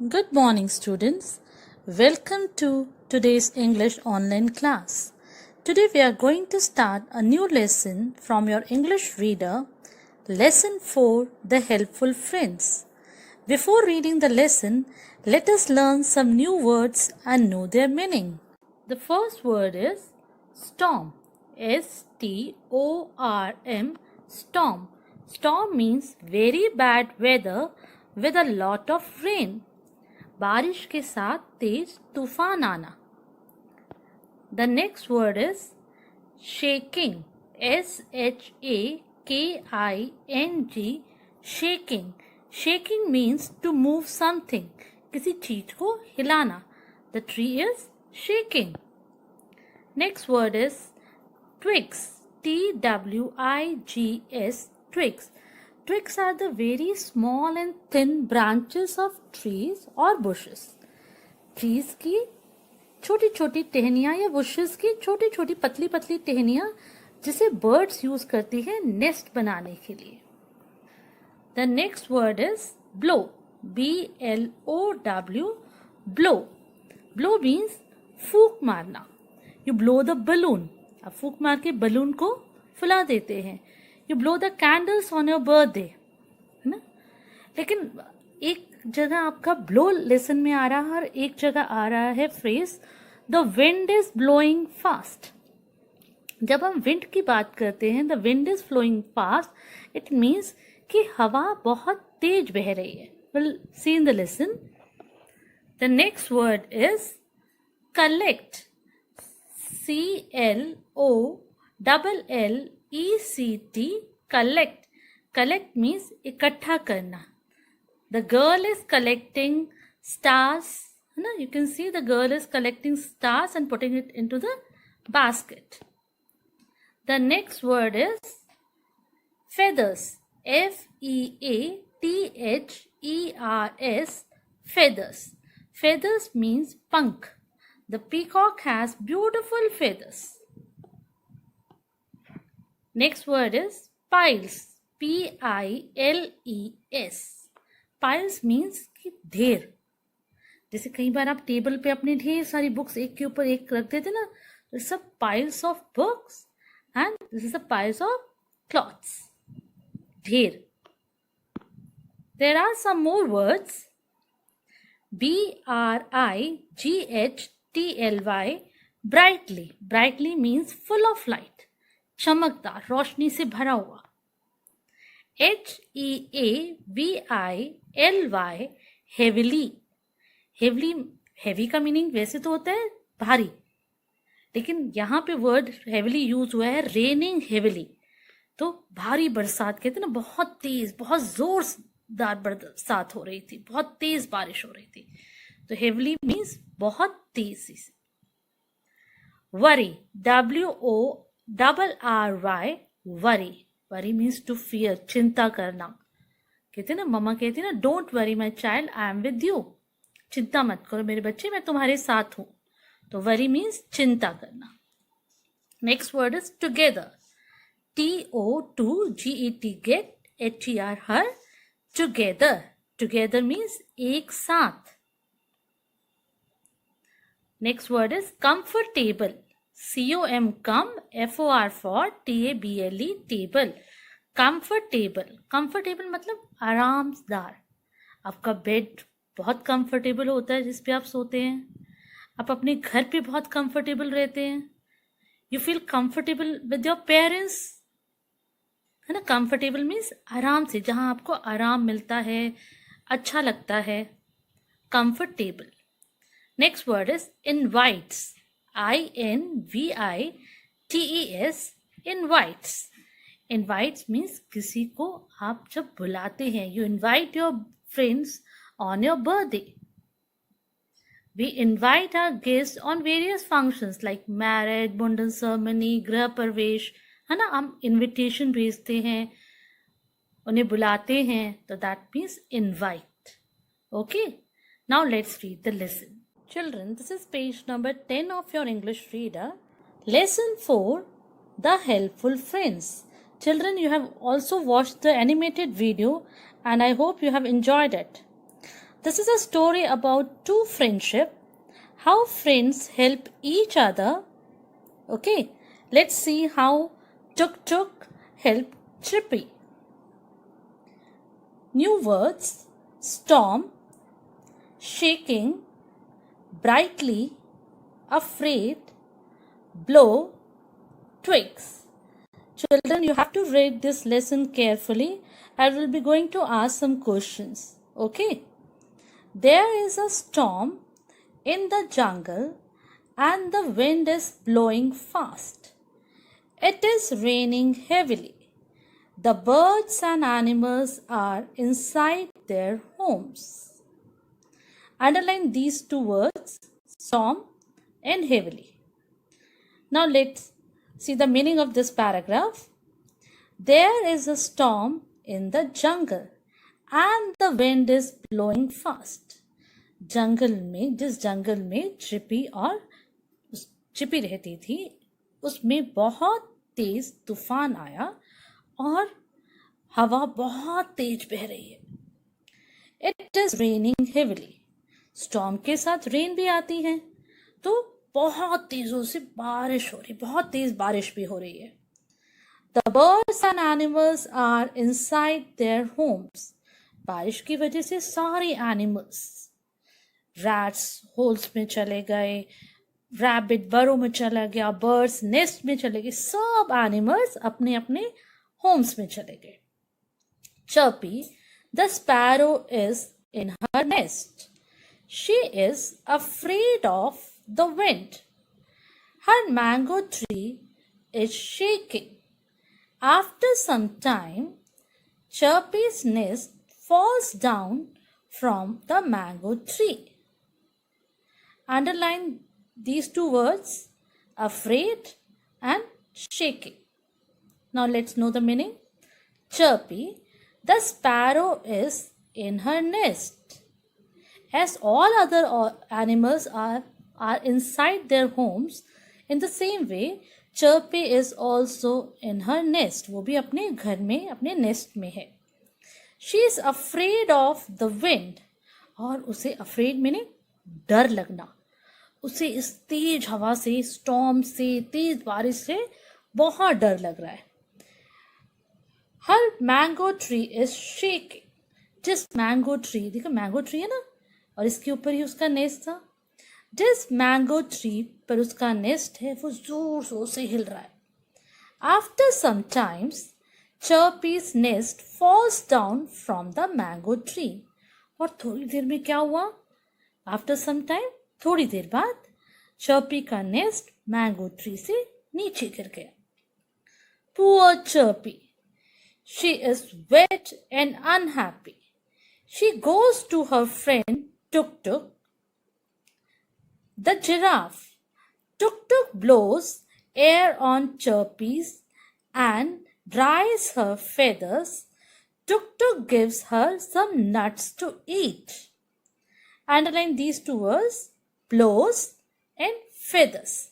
Good morning, students. Welcome to today's English online class. Today we are going to start a new lesson from your English reader, Lesson 4, The Helpful Friends. Before reading the lesson, let us learn some new words and know their meaning. The first word is storm. S-T-O-R-M, storm. Storm means very bad weather with a lot of rain. बारिश के साथ तेज तूफान आना. The next word is shaking. S-H-A-K-I-N-G, shaking. Shaking means to move something. किसी चीज को हिलाना. The tree is shaking. Next word is twigs. T-W-I-G-S, twigs. Twigs are the very small and thin branches of trees or bushes. Trees की छोटी छोटी टहनियाँ या bushes की छोटी छोटी पतली पतली टहनियाँ जिसे birds use करती हैं nest बनाने के लिए. The next word is blow. B-L-O-W, blow. Blow means फूंक मारना. You blow the balloon. आप फूंक मार के बलून को फुला देते हैं. You blow the candles on your birthday, है ना? लेकिन एक जगह आपका blow लेसन में आ रहा है और एक जगह आ रहा है phrase the wind is blowing fast. जब हम wind की बात करते हैं the wind is flowing fast, it means कि हवा बहुत तेज बह रही है. We'll see in the lesson. The next word is collect. C-L-O-L-L-E-C-T, collect. Collect means इकट्ठा करना. The girl is collecting stars. है ना? You can see the girl is collecting stars and putting it into the basket. The next word is feathers. F-E-A-T-H-E-R-S, feathers. Feathers means पंख. The peacock has beautiful feathers. Next word is piles. P-I-L-E-S. Piles means कि ढेर. जैसे कई बार आप table पे अपने ढेर सारी बुक्स एक के ऊपर एक रख देते ना, तो सब piles of books and this is a piles of cloths. ढेर. There are some more words. B-R-I-G-H-T-L-Y, brightly. Brightly means full of light. चमकदार, रोशनी से भरा हुआ. H-E-A-V-I-L-Y, heavily. Heavy का मीनिंग वैसे तो होता है भारी, लेकिन यहाँ पे वर्ड heavily यूज हुआ है raining heavily. तो भारी बरसात कहते हैं ना, बहुत तेज, बहुत जोरदार बरसात हो रही थी, बहुत तेज बारिश हो रही थी. तो heavily means बहुत तेजी से. Worry. W-O-R-R-Y, worry. Worry means to fear, चिंता करना. कहते हैं ना, मम्मा कहती है ना, don't worry my child, I am with you. चिंता मत करो मेरे बच्चे, मैं तुम्हारे साथ हूँ. तो worry means चिंता करना. Next word is together. T-O-2-G-E-T, get, H-E-R, her, together. Together means एक साथ. Next word is comfortable. C-O-M, come, F-O-R for, T-A-B-L-E, table. Comfortable. Comfortable मतलब आरामदार. आपका बेड बहुत कंफर्टेबल होता है जिस पे आप सोते हैं. आप अपने घर पे बहुत कंफर्टेबल रहते हैं. You feel comfortable with your parents. है ना? कंफर्टेबल मीन्स आराम से, जहाँ आपको आराम मिलता है, अच्छा लगता है. Comfortable. Next word is invites. I-N-V-I-T-E-S, invites. Invites means किसी को आप जब बुलाते हैं. You invite your friends on your birthday. We invite our guests on various functions like marriage, मुंडन ceremony, गृह प्रवेश, है ना? हम invitation भेजते हैं, उन्हें बुलाते हैं, तो that means invite. Okay? Now let's read the lesson. Children, this is page number 10 of your English reader. Lesson 4, The Helpful Friends. Children, you have also watched the animated video and I hope you have enjoyed it. This is a story about two friendship, how friends help each other. Okay, let's see how Tuk Tuk helped Chippy. New words: storm, shaking, brightly, afraid, blow, twigs. Children, you have to read this lesson carefully. I will be going to ask some questions. Okay. There is a storm in the jungle and the wind is blowing fast. It is raining heavily. The birds and animals are inside their homes. Underline these two words, storm and heavily. Now let's see the meaning of this paragraph. There is a storm in the jungle and the wind is blowing fast. जंगल में, जिस जंगल में चिपी रहती थी, उसमें बहुत तेज तूफान आया और हवा बहुत तेज बह रही है. It is raining heavily. Storm के साथ रेन भी आती है, तो बहुत तेजों से बारिश हो रही, बहुत तेज बारिश भी हो रही है. The birds and animals are inside their homes. बारिश की वजह से सारे एनिमल्स, रैट्स होल्स में चले गए, रैबिट बरो में चला गया, बर्ड्स नेस्ट में चले गए, सब एनिमल्स अपने अपने होम्स में चले गए. Chirpy, the sparrow, is in her nest. She is afraid of the wind. Her mango tree is shaking. After some time, Chirpy's nest falls down from the mango tree. Underline these two words, afraid and shaking. Now let's know the meaning. Chirpy, the sparrow, is in her nest. As all other animals are inside their homes, in the same way, Chirpy is also in her nest. वो भी अपने घर में, अपने nest में है. She is afraid of the wind. और उसे afraid meaning डर लगना. उसे इस तेज हवा से, स्टॉर्म से, तेज बारिश से बहुत डर लग रहा है. Her mango tree is shaking. जिस मैंगो ट्री, देखो मैंगो ट्री है ना, और इसके ऊपर ही उसका नेस्ट था. जिस मैंगो ट्री पर उसका नेस्ट है, वो जोर जोर से हिल रहा है. After some times, Chirpy's nest falls down from the mango tree. और थोड़ी देर में क्या हुआ? After some time, थोड़ी देर बाद Chirpy का नेस्ट मैंगो ट्री से नीचे गिर गया. Poor Chirpy. She is wet and unhappy. She goes to her friend Tuk Tuk, the giraffe. Tuk Tuk blows air on Chirpy's and dries her feathers. Tuk Tuk gives her some nuts to eat. Underline these two words, blows and feathers.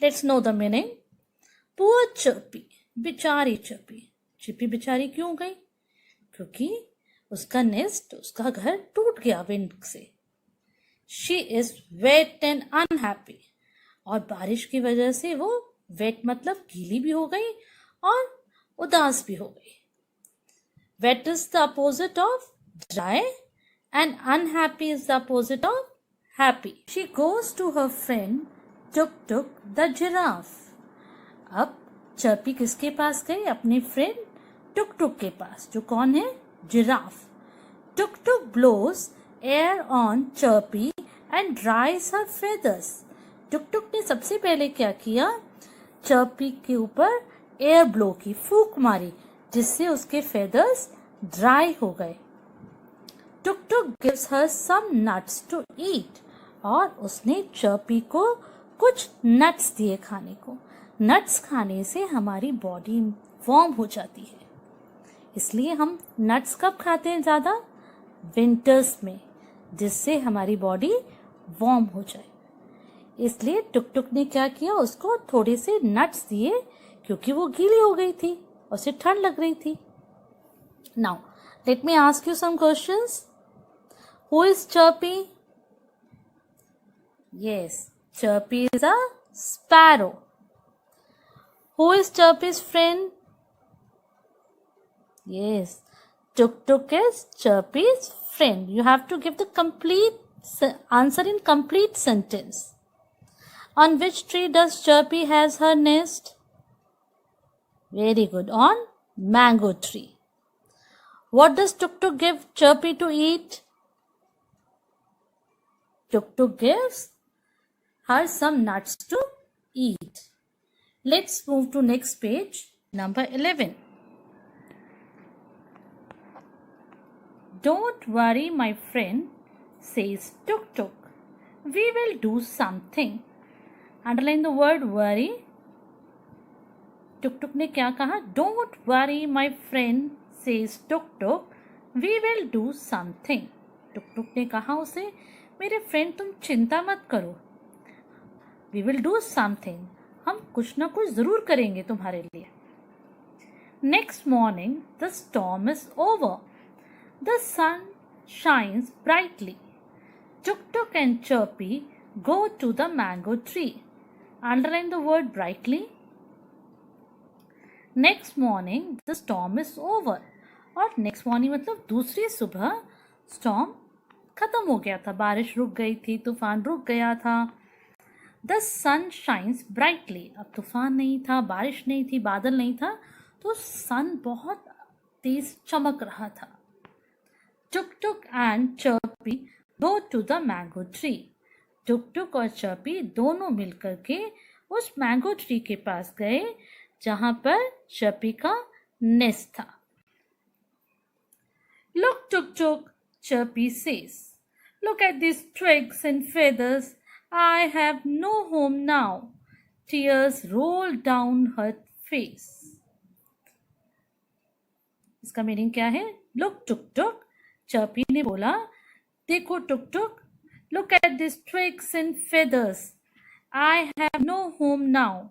Let's know the meaning. Poor Chirpy. बेचारी चिपी. चिपी बेचारी क्यों गई? क्योंकि उसका nest, उसका घर टूट गया विंड से. She is wet and unhappy. और बारिश की वजह से वो वेट मतलब गीली भी हो गई और उदास भी हो गई. Wet is the opposite of dry and unhappy is the opposite of happy. She goes to her friend Tuk Tuk the giraffe. अब चर्पी किसके पास गई? अपने फ्रेंड टुक टुक के पास, जो कौन है? Giraffe. Tuk Tuk blows air on Chirpy and dries her feathers. Tuk Tuk ने सबसे पहले क्या किया? चर्पी के ऊपर एयर ब्लो की, फूंक मारी, जिससे उसके फेदर्स ड्राई हो गए. Tuk Tuk gives her some nuts to eat. और उसने चर्पी को कुछ नट्स दिए खाने को. नट्स खाने से हमारी बॉडी वार्म हो जाती है, इसलिए हम नट्स कब खाते हैं? ज़्यादा विंटर्स में, जिससे हमारी बॉडी वार्म हो जाए. इसलिए टुक टुक ने क्या किया? उसको थोड़े से नट्स दिए, क्योंकि वो गीली हो गई थी और उसे ठंड लग रही थी. Now let me ask you some questions. Who is Chirpy? Yes, Chirpy is a sparrow. Who is Chirpy's friend? Yes, Tuk Tuk is Chirpy's friend. You have to give the complete answer in complete sentence. On which tree does Chirpy has her nest? Very good. On mango tree. What does Tuk Tuk give Chirpy to eat? Tuk Tuk gives her some nuts to eat. Let's move to next page, number 11. Don't worry, my friend, says Tuk Tuk. We will do something. Underline the word worry. Tuk Tuk ने क्या कहा? Don't worry, my friend, says Tuk Tuk. We will do something. Took Tuk ने कहा उसे, मेरे friend तुम चिंता मत करो. We will do something. हम कुछ ना कुछ जरूर करेंगे तुम्हारे लिए. Next morning, the storm is over. The sun shines brightly. Tuk Tuk and Chirpy go to the mango tree. Underline the word brightly. Next morning, the storm is over. और next morning मतलब दूसरी सुबह storm खत्म हो गया था. बारिश रुक गई थी, तूफान रुक गया था. The sun shines brightly. अब तूफान नहीं था, बारिश नहीं थी, बादल नहीं था, तो sun बहुत तेज चमक रहा था. Tuk Tuk and Chirpy go to the mango tree. Tuk Tuk और Chirpy दोनों मिलकर के उस मैंगो ट्री के पास गए जहां पर Chirpy का नेस्ट था. Look, Tuk Tuk, Chirpy says. Look at these twigs and feathers. I have no home now. Tears roll down her face. इसका मीनिंग क्या है? Look, Tuk Tuk, Chirpy ने बोला, देखो टुक टुक, look at these twigs and feathers. I have no home now.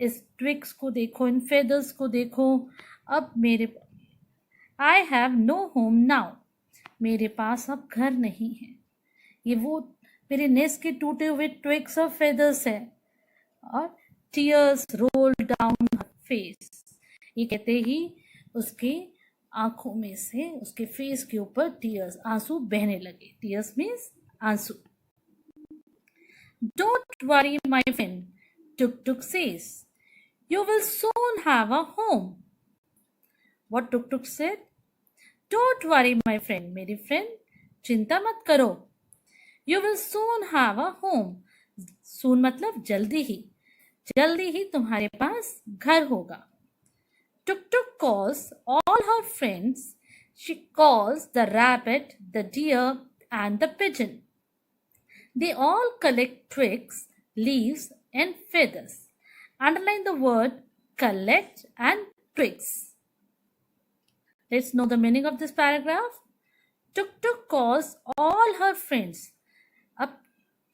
इस twigs को देखो, इन feathers को देखो. अब मेरे I have no home now. मेरे पास अब घर नहीं है. ये वो मेरे नेस्ट के टूटे हुए twigs और feathers है. और tears roll down her face. ये कहते ही उसके आंखों में से, उसके फेस के ऊपर टीयर्स, आंसू बहने लगे. टीयर्स मीन्स आंसू. Don't worry, my friend, Tuk Tuk says. You will soon have a home. What Tuk Tuk said? Don't worry, my friend, मेरे फ्रेंड, चिंता मत करो. You will soon have a home. Soon मतलब जल्दी ही तुम्हारे पास घर होगा. Tuk Tuk calls all her friends. She calls the rabbit, the deer, and the pigeon. They all collect twigs, leaves, and feathers. Underline the word collect and twigs. Let's know the meaning of this paragraph. Tuk Tuk calls all her friends. अब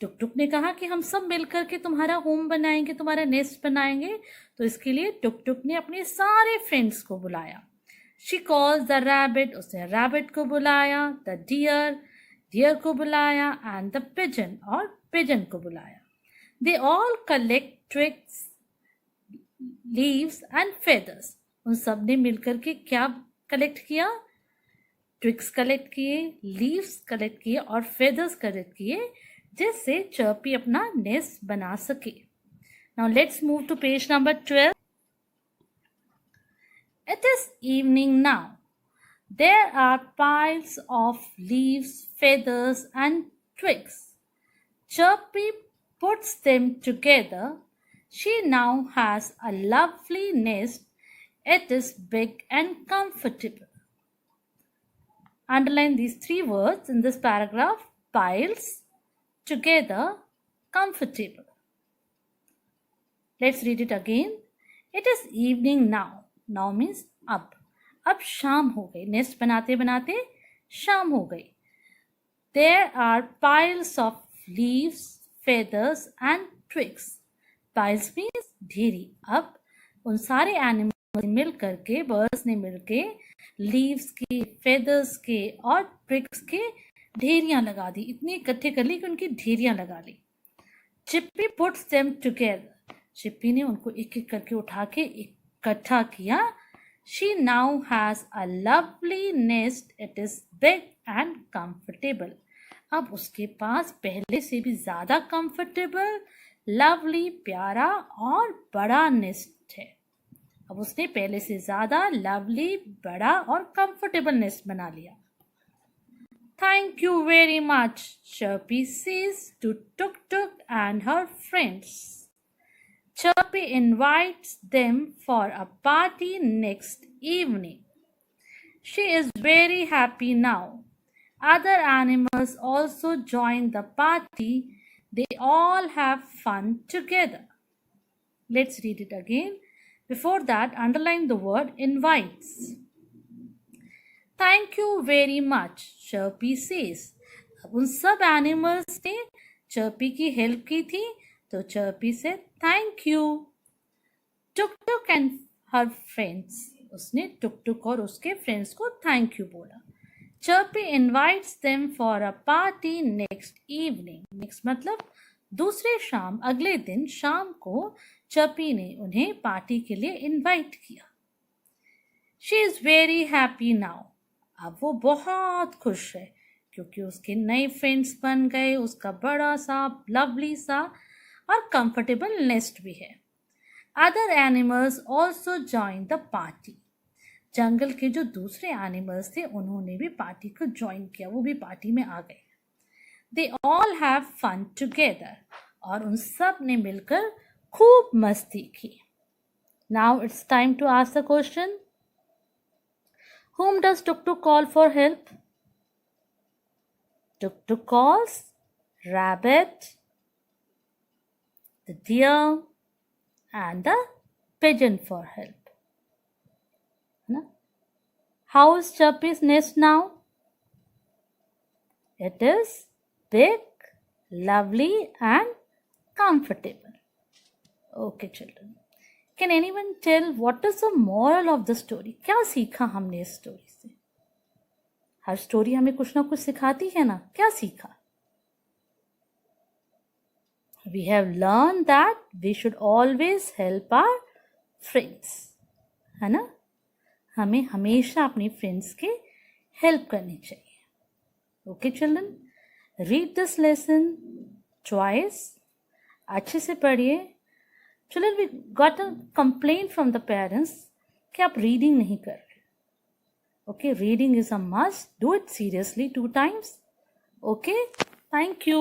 टुक Tuk ने कहा कि हम सब मिलकर के तुम्हारा home बनाएंगे, तुम्हारा नेस्ट बनाएंगे. तो इसके लिए टुक टुक ने अपने सारे फ्रेंड्स को बुलाया. She calls the rabbit, उसने rabbit को बुलाया. The deer को बुलाया. And the pigeon और pigeon को बुलाया. They all collect twigs, leaves and feathers. उन सब ने मिलकर के क्या कलेक्ट किया? ट्विग्स कलेक्ट किए, लीव्स कलेक्ट किए और फेदर्स कलेक्ट किए, जिससे चर्पी अपना नेस्ट बना सके. Now let's move to page number 12. It is evening now. There are piles of leaves, feathers and twigs. Chirpy puts them together. She now has a lovely nest. It is big and comfortable. Underline these three words in this paragraph: piles, together, comfortable. Let's read it again. It is evening now. Now means अब. अब शाम हो गई. Nest बनाते बनाते शाम हो गई. There are piles of leaves, feathers and twigs. Piles means ढेरी. अब उन सारे एनिमल्स ने मिल करके, बर्ड्स ने मिलके लीव्स के, फेदर्स के और ट्विग्स के ढेरियां लगा दी, इतनी इकट्ठे कर ली कि उनकी ढेरियां लगा ली. चिप्पी पुट्स देम टुगेदर. चिप्पी ने उनको एक एक करके उठा के इकट्ठा किया. She now has a lovely nest. It is big and comfortable. अब उसके पास पहले से भी ज्यादा कंफर्टेबल, लवली, प्यारा और बड़ा नेस्ट है. अब उसने पहले से ज्यादा लवली, बड़ा और कंफर्टेबल नेस्ट बना लिया. Thank you very much, Chirpy says to Tuk Tuk and her friends. Chirpy invites them for a party next evening. She is very happy now. Other animals also join the party. They all have fun together. Let's read it again. Before that, underline the word invites. Thank you very much, Chirpy says. अब उन सब animals ने chirpy की help की थी, तो chirpy से thank you. Took took and her friends, उसने टुक टुक और उसके फ्रेंड्स को थैंक यू बोला. Chirpy invites them for a party next evening. Next मतलब दूसरे शाम, अगले दिन शाम को चर्पी ने उन्हें पार्टी के लिए इनवाइट किया. She is very happy now. अब वो बहुत खुश है क्योंकि उसके नए फ्रेंड्स बन गए, उसका बड़ा सा, लवली सा और कंफर्टेबल नेस्ट भी है. Other animals also join the party. जंगल के जो दूसरे एनिमल्स थे उन्होंने भी पार्टी को ज्वाइन किया, वो भी पार्टी में आ गए. They all have fun together. और उन सब ने मिलकर खूब मस्ती की. Now it's time to ask the question. Whom does Tuk Tuk call for help? Tuk Tuk calls rabbit, the deer, and the pigeon for help. How is Chirpy's nest now? It is big, lovely, and comfortable. Okay, children. Can anyone tell what is the moral of the story? क्या सीखा हमने इस story से? हर story हमें कुछ ना कुछ सिखाती है ना. क्या सीखा? We have learned that we should always help our friends. है ना? हमें हमेशा अपने फ्रेंड्स के हेल्प करनी चाहिए. Okay, children? Read this lesson twice. अच्छे से पढ़िए. Children, we got a complaint from the parents कि आप reading नहीं कर रहे. Okay, reading is a must. Do it seriously 2 times. Okay, thank you.